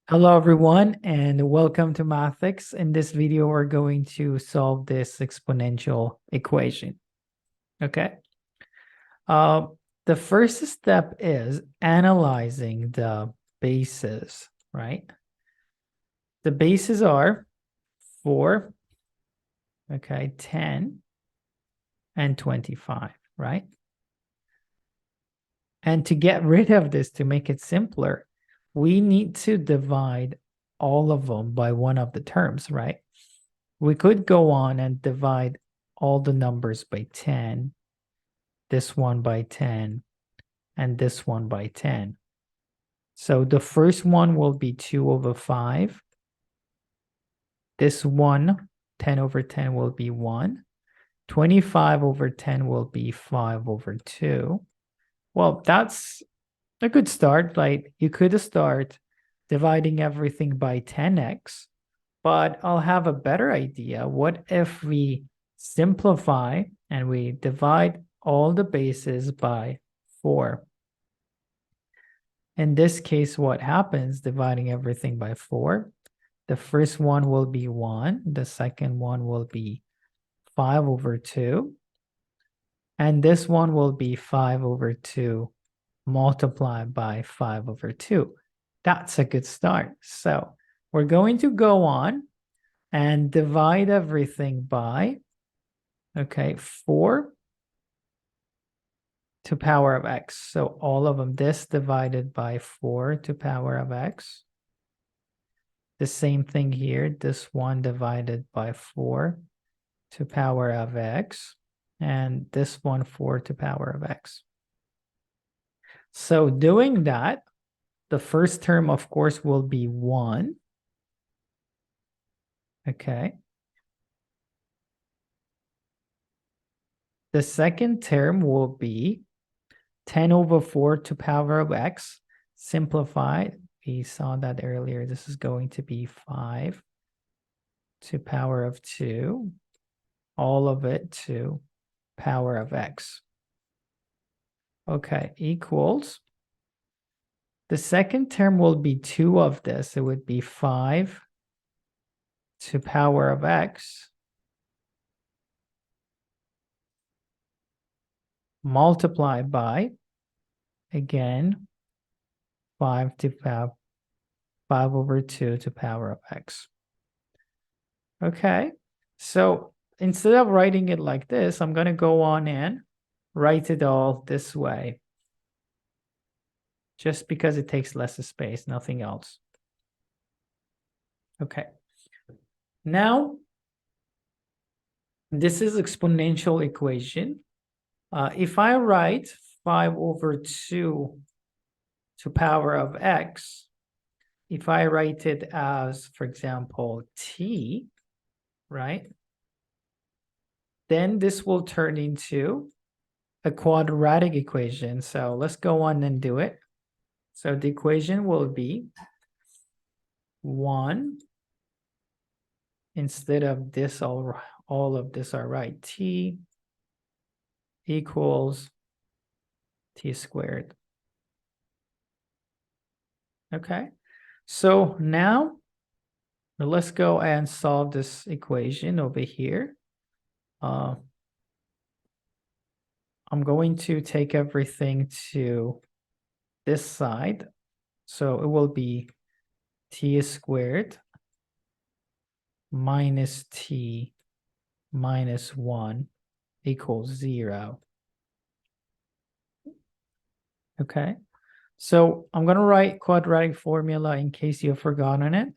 Hello everyone and welcome to Mathics. In this video, we're going to solve this exponential equation. Okay. Uh, the first step is analyzing the bases, right? The bases are 4, okay, 10, and 25, right? And to get rid of this, to make it simpler, we need to divide all of them by one of the terms, right? We could go on and divide all the numbers by 10, this one by 10, and this one by 10. So the first one will be 2 over 5. This one, 10 over 10 will be 1. 25 over 10 will be 5 over 2. Well, that's a good start. Like you could start dividing everything by 10x, but I'll have a better idea. What if we simplify and we divide all the bases by 4? In this case, what happens dividing everything by 4? The first one will be 1. The second one will be 5 over 2. And this one will be 5 over 2 multiplied by 5 over 2. That's a good start. So we're going to go on and divide everything by, okay, 4 to power of x. So all of them, this divided by 4 to power of x. The same thing here, this one divided by 4 to power of x. And this one 4 to power of x. So doing that, the first term, of course, will be 1. Okay. The second term will be 10 over 4 to power of x. Simplified, we saw that earlier. This is going to be 5 to power of 2. All of it to power of x. Okay, equals. The second term will be 2 of this. It would be 5 to power of x multiplied by, again, 5 to power 5 over 2 to power of x. Okay, so instead of writing it like this, I'm going to go on and write it all this way. Just because it takes less space, nothing else. Okay. Now, this is exponential equation. If I write 5 over 2 to power of x, if I write it as, for example, t, right? Then this will turn into a quadratic equation. So let's go on and do it. So the equation will be 1, instead of this, all of this are right, t equals t squared. Okay, so now let's go and solve this equation over here. I'm going to take everything to this side. So it will be t squared minus t minus 1 equals 0. Okay, so I'm going to write quadratic formula in case you've forgotten it.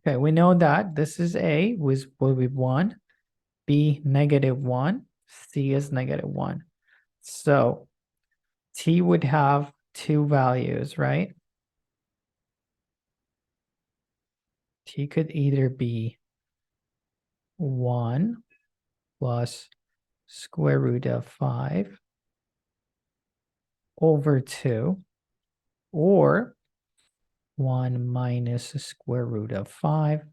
Okay, we know that this is A, which will be 1, B -1, C is -1. So T would have 2 values, right? T could either be 1 plus square root of 5 over 2, or 1 minus the square root of 5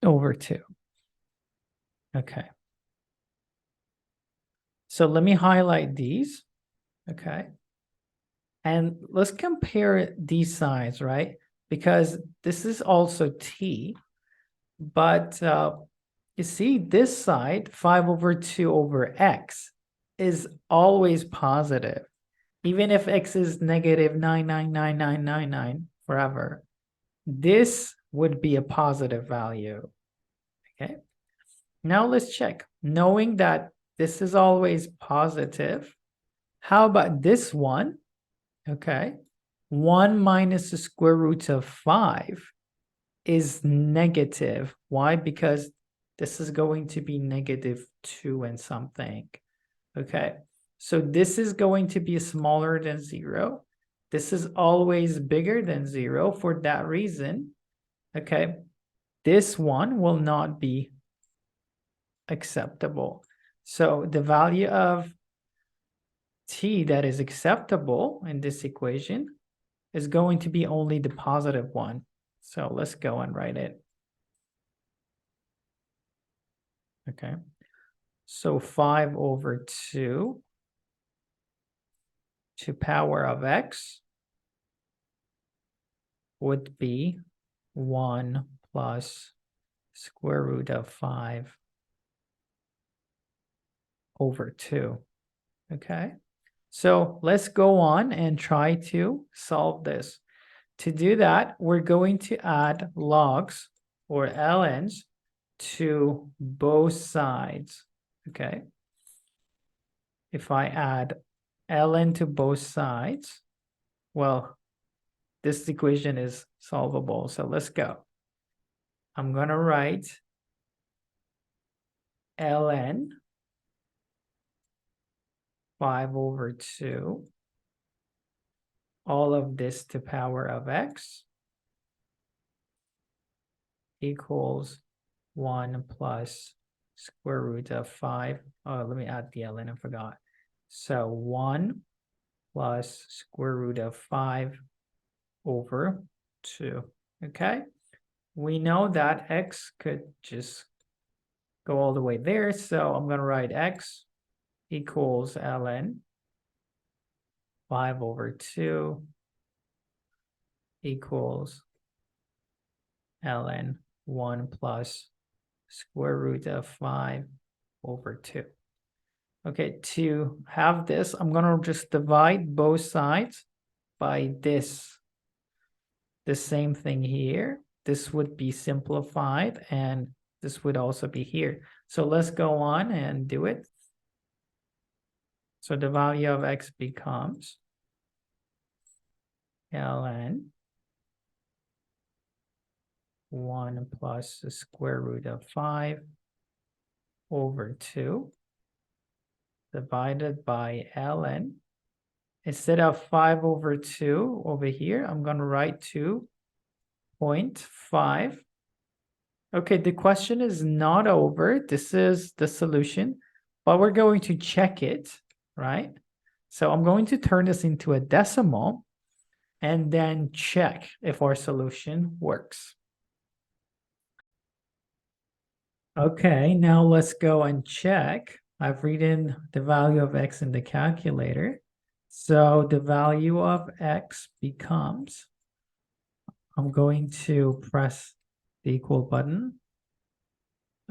over 2. Okay. So let me highlight these. Okay. And let's compare these sides, right? Because this is also t, but you see this side, 5 over 2 over x, is always positive. Even if x is negative 99999 forever, this would be a positive value. Okay. Now let's check. Knowing that this is always positive, how about this one? Okay. 1 minus the square root of 5 is negative. Why? Because this is going to be negative 2 and something. Okay. So this is going to be smaller than 0. This is always bigger than 0 for that reason. Okay. This one will not be acceptable. So the value of t that is acceptable in this equation is going to be only the positive one. So let's go and write it. Okay. So 5 over 2 to power of x would be 1 plus square root of 5 over 2. Okay. So let's go on and try to solve this. To do that, we're going to add logs or ln's to both sides. Okay. If I add ln to both sides, well, this equation is solvable. So let's go. I'm going to write ln 5 over 2, all of this to power of x equals 1 plus square root of 5. Oh, let me add the ln, I forgot. So 1 plus square root of 5 over 2. Okay. We know that x could just go all the way there. So I'm going to write x equals ln 5 over 2 equals ln 1 plus square root of 5 over 2. Okay, to have this, I'm going to just divide both sides by this. The same thing here. This would be simplified, and this would also be here. So let's go on and do it. So the value of x becomes ln 1 plus the square root of 5 over 2 divided by ln. Instead of 5 over 2 over here, I'm going to write 2.5. Okay, the question is not over. This is the solution, but we're going to check it, right? So I'm going to turn this into a decimal and then check if our solution works. Okay, now let's go and check. I've written the value of x in the calculator. So the value of x becomes, I'm going to press the equal button.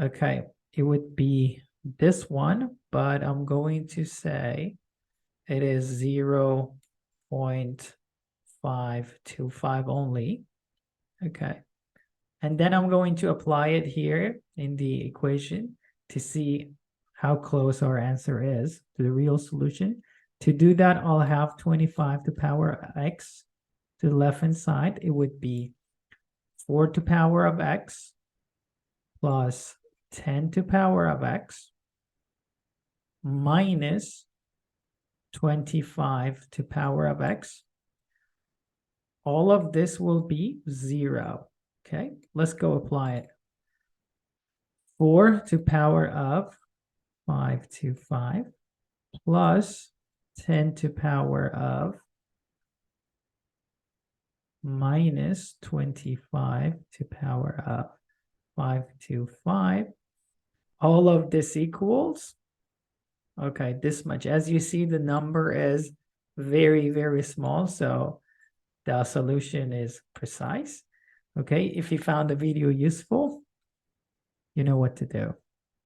Okay, it would be this one, but I'm going to say it is 0.525 only. Okay. And then I'm going to apply it here in the equation to see how close our answer is to the real solution. To do that, I'll have 25 to power x to the left-hand side. It would be 4 to power of x plus 10 to power of x minus 25 to power of x. All of this will be 0. Okay, let's go apply it. 4 to power of 525 plus 10 to power of minus 25 to power of 5, 2, 5. All of this equals, okay, this much. As you see, the number is very, very small, so the solution is precise. Okay, if you found the video useful, you know what to do.